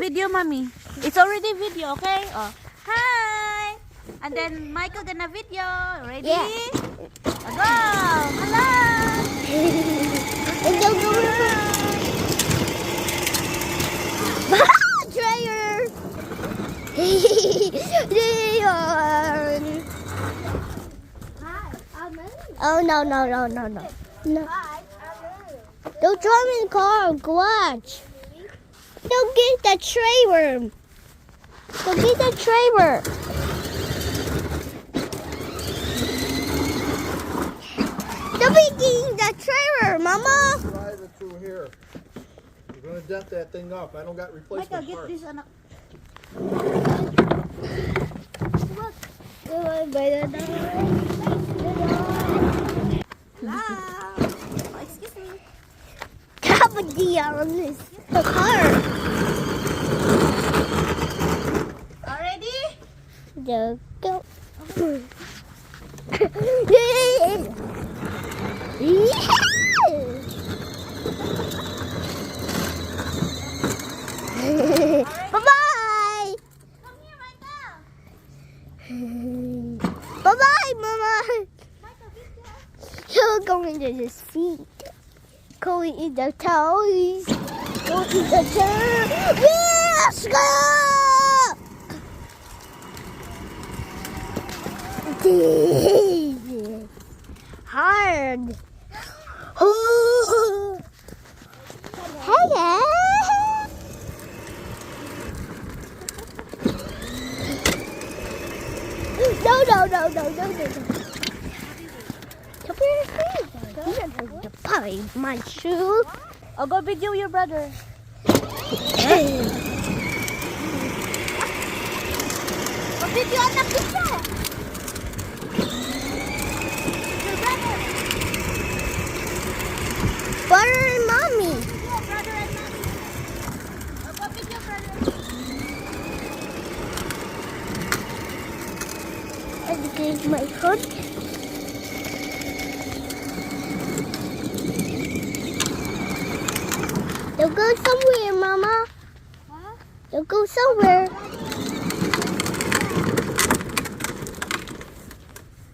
video, mommy. It's already video, okay? Oh, hi. And then Michael gonna video. Ready? Yeah. Go. Hello. And don't go Trayer. Oh no. Don't drive in the car, watch. Don't get that tray worm. Don't get that tray worm. Don't be getting that tray worm, Mama. Drive it through here. You're gonna dent that thing up. I don't got replacement Michael, get parts. this anak. Look. Hello. Oh, excuse me. Kapadia on this car. Already? Go. Bye-bye. Come here, Michael. Bye-bye, Mama. Michael, video. You're going to his feet. Going in the toes. Going in the toes. Yes, go! Hard. Hey, No. Come here, please. You don't have to buy my shoe. I'll go video your brother. Go video anak kita. Your brother. Butter and mommy. Video brother and mommy. I'll go video brother. And get my hood. Don't go somewhere, Mama. Huh? Don't go somewhere.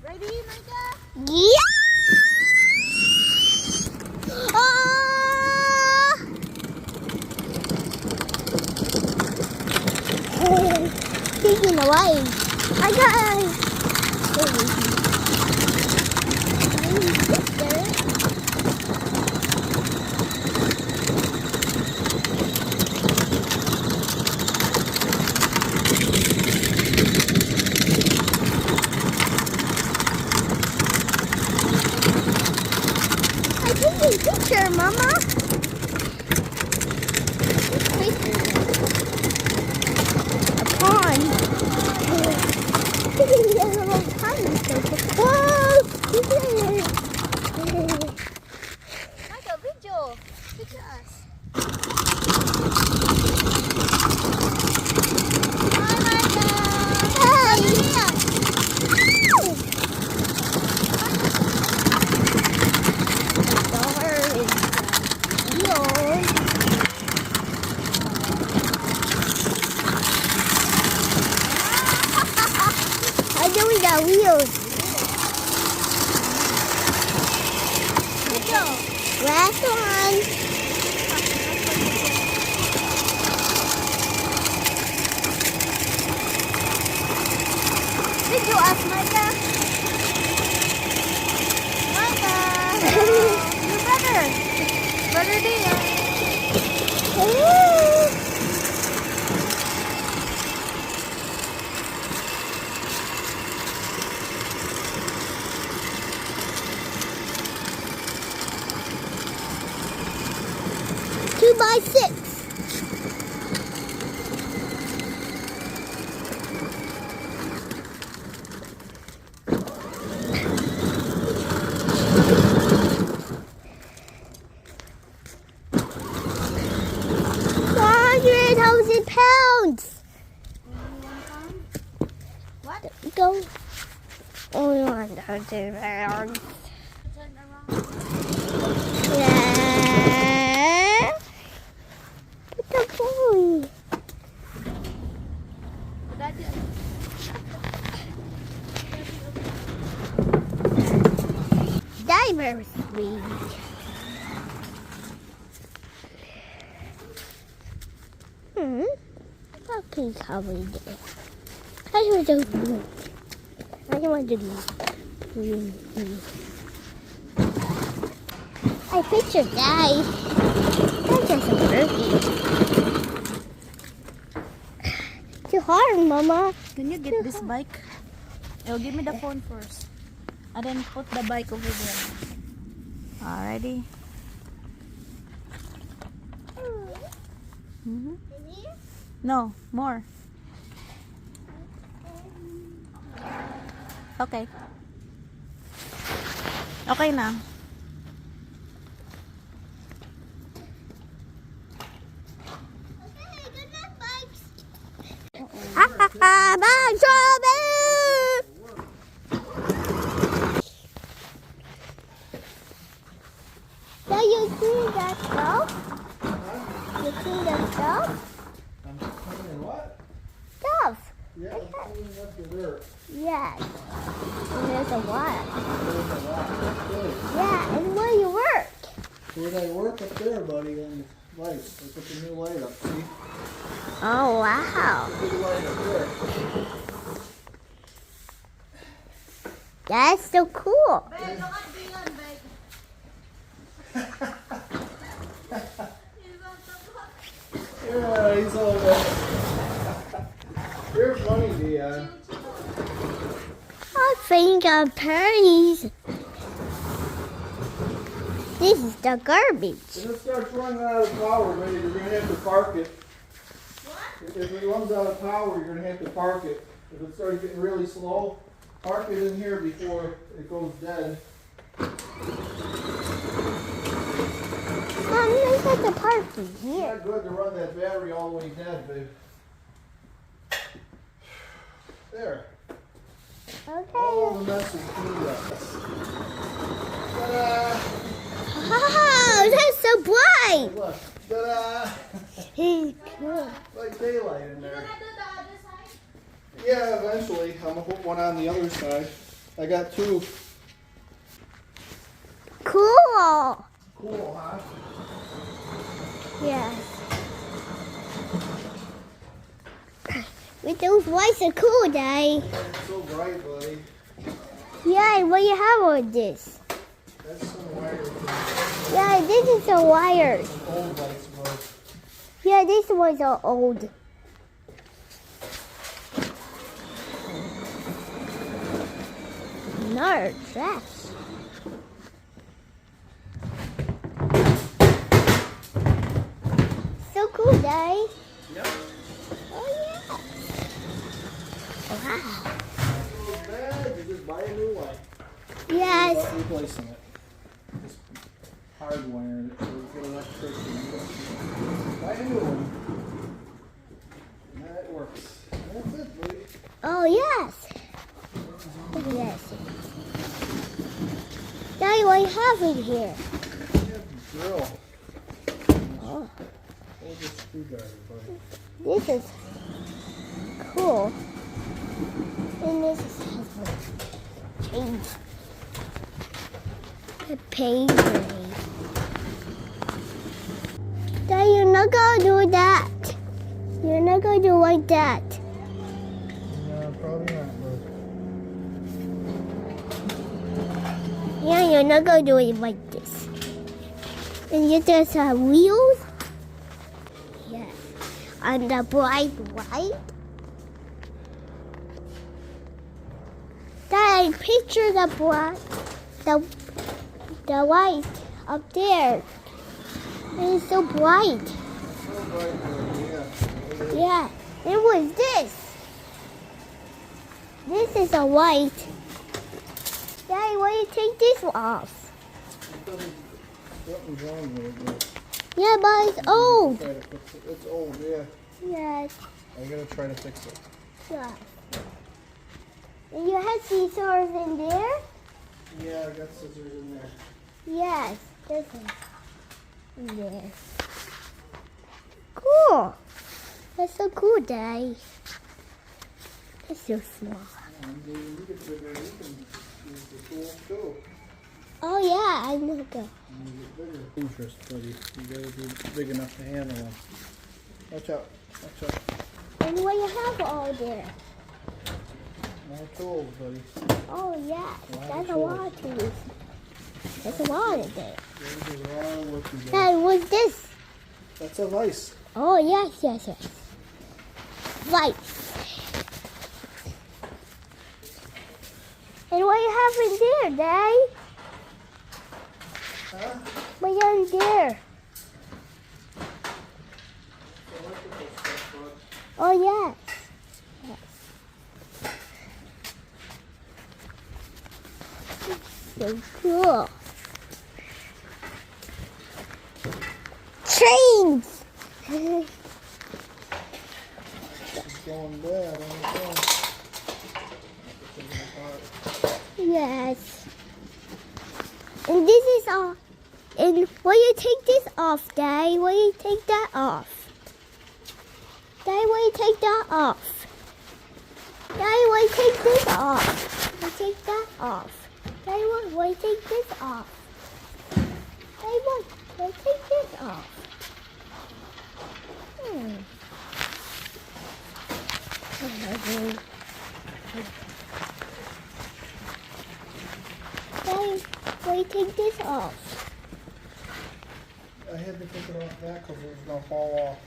Ready, Michael? Yeah! Taking away. I got I'm taking a picture, Mama. A pond. Michael, video. Video us. Hi, Michael. I'm doing the wheels. Video. Last one. Video us, Michael. Michael. Your brother. Brother there. Two by six. £100,000. What? Go. Only £100,000. Turn around. Yeah. Put the boy. very sweet. Okay, cover it. I want to do. I want to do. I picture guys. That's just a turkey. Too hard, Mama. Can you get this bike? Oh, give me the phone first. And then put the bike over there. Alrighty. No, more. Okay. Okay na. Ha ha ha! Bag trouble! Now you see that stuff? You see that stuff? I'm cleaning what? Stuff. Yeah, I'm cleaning up the dirt. Yes. And there's a lot. There's a lot. Good. Yeah, and where you work? Where did I work up there, buddy? On the lights. I put the new light up. See? Oh, wow. Big light up there. That's so cool. Yeah, he's all You're funny, Dion. I think of parties. This is the garbage. If it starts running out of power, buddy, you're going to have to park it. What? If it runs out of power, you're going to have to park it. If it starts getting really slow, park it in here before it goes dead. Mom, you got the parking It's here. not good to run that battery all the way dead, babe. There. Okay. All the mess is cleaned up. Ta-da! Wow, that's so bright. Look. Ta-da! Cool. Like daylight in there. Yeah, eventually. I'm going to put one on the other side. I got two. Cool. Cool, huh? Yes. With those lights are cool, Daddy. It's so bright, buddy. Yeah, what do you have on this? That's some wires. Yeah, this is the wires. Some old lights, bud. Yeah, these ones are old. No, trash. So cool, Daddy. Yep. Oh, yeah. Wow. Not bad. You just buy a new light. Yes. Without replacing it. Just hardwiring it so you get electricity. Buy a new one. And that works. That's it, buddy. Oh, yes. Yes. Daddy, what do you have in here? You have the drill. Oh, Hold the screwdriver, buddy. this is cool. And this is change. The paper. Daddy, you're not gonna do that. You're not gonna do like that. No, probably not, bud. Yeah, you're not gonna do it like this. And you just have wheels. Yes. And the bright light. Dad, picture the bright, the light up there. And it's so bright. So bright, buddy. Yeah. Yeah. And what's this? This is a light. Daddy, why do you take this off? Something's wrong with it, bud. Yeah, but it's old. Try to fix it. It's old, yeah. Yes. I gotta try to fix it. Yeah. And you have scissors in there? Yeah, I got scissors in there. Yes, there's one in there. Cool. That's so cool, Daddy. That's so small. And you get bigger, you can use the tools too. Oh yeah, I know that. And you get bigger interest, buddy. You gotta be big enough to handle them. Watch out. Watch out. And what you have all there? More tools, buddy. Oh yeah, Lot that's of a lot of tools. That's a lot of there. There's a lot of work to do. Dad, what's this? That's a vice. Oh yes, yes, yes. Right. And what you have in there, Dad? Huh? What you have in there? Electrical stuff, bud. Oh yes. So cool. Trains! It's going bad on its own. Yes. And this is all. And will you take this off, Dad? Will you take that off? Dad, will you take that off? Dad, will you take this off? Will you take that off? Dad, will you take this off? Dad, will you take this off? Dad, will you take this off? I had to take it off that because it was going to fall off.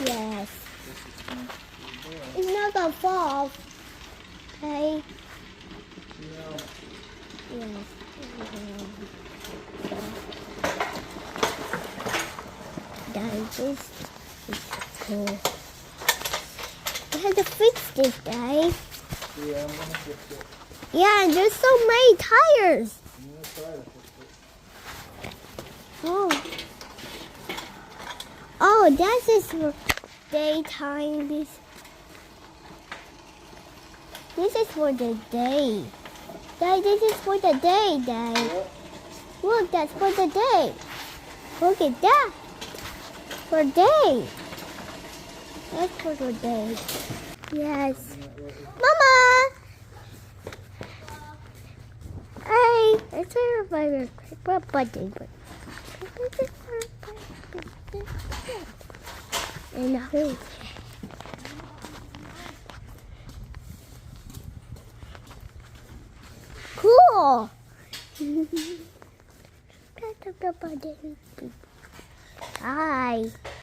Yes. It's not gonna fall off. Okay. Yeah. Yes. Guys, this is cool. I had to fix this, guys. Yeah, I'm going to fix it. Yeah, and there's so many tires. I'm going to try to fix it. Oh. Oh, that's just for daytime. This is for the day. Dad, this is for the day, Dad. Yep. Look, that's for the day. Look at that. For day. That's for the day. Yes. Mama! Hey, it's a button. And now cool. Hi.